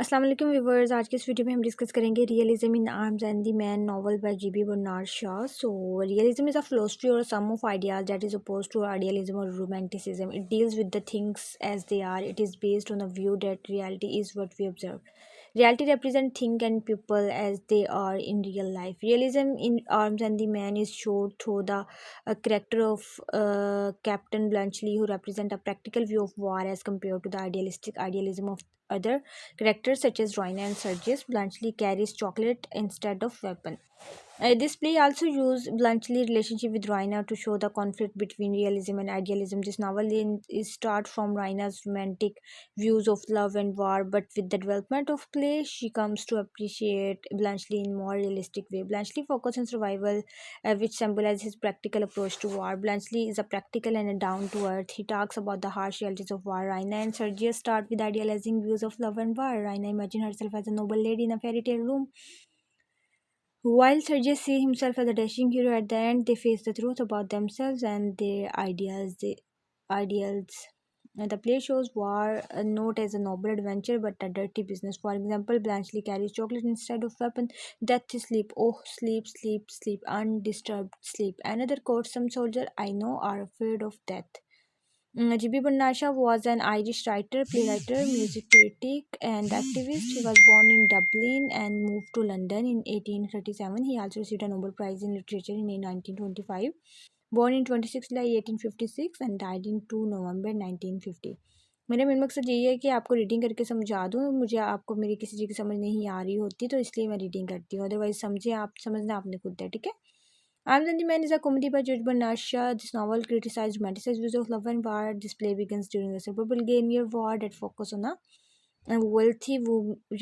अस्सलाम वालेकुम व्यूवर्स। आज की इस वीडियो में हम डिस्कस करेंगे realism in Arms and the Man novel by G B. Bernard Shaw. So realism is a philosophy or sum of ideas that is opposed to idealism or romanticism. It deals with the things as they are. It is based on the view that reality is what we observe. Reality represents things and people as they are in real life. Realism in Arms and the Man is showed through the character of Captain Bluntschli, who represent a practical view of war as compared to the idealistic idealism of other characters such as Roina and Sergius. Bluntschli carries chocolate instead of weapon. This play also used Bluntschli's relationship with Raina to show the conflict between realism and idealism. This novel is start from Raina's romantic views of love and war, but with the development of play, she comes to appreciate Bluntschli in more realistic way. Bluntschli focuses on survival, which symbolizes his practical approach to war. Bluntschli is a practical and a down to earth. He talks about the harsh realities of war. Raina and Sergius start with idealizing views of love and war. Raina imagines herself as a noble lady in a fairy tale room, while Sergius sees himself as a dashing hero. At the end, they face the truth about themselves and their ideals. And the play shows war not as a noble adventure but a dirty business. For example, Bluntschli carries chocolate instead of weapon. Death is sleep. Oh, sleep, sleep, sleep, undisturbed sleep. Another quote: "Some soldiers I know are afraid of death." G.B. Bernasha was an Irish writer, playwright, music critic, and activist. He was born in Dublin and moved to London in 1837. He also received a Nobel Prize in Literature in 1925. Born in 26 July 1856 and died in 2 November 1950. मेरा main मकसद यही है कि आपको reading करके समझा दूँ। मुझे आपको मेरी किसी चीज़ की समझ नहीं आ रही होती तो इसलिए मैं रीडिंग करती हूँ, अदरवाइज समझे आप, समझना आपने खुद है, ठीक है। Arms and the Man is a comedy by George Bernard Shaw. This novel criticized romanticized views of love and war. This play begins during the Serbo-Bulgarian War that focus on a wealthy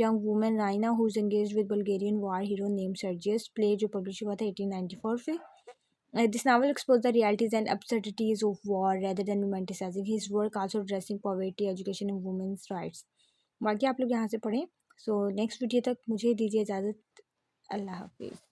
young woman Raina who is engaged with Bulgarian war hero named Sergius. Play जो publish हुआ था 1894 से. This novel explores the realities and absurdities of war rather than romanticizing his work, also addressing poverty, education and women's rights. बाकी आप लोग यहाँ से पढ़ें. So next वीडियो तक मुझे दीजिए इजाज़त. अल्लाह हाफिज़.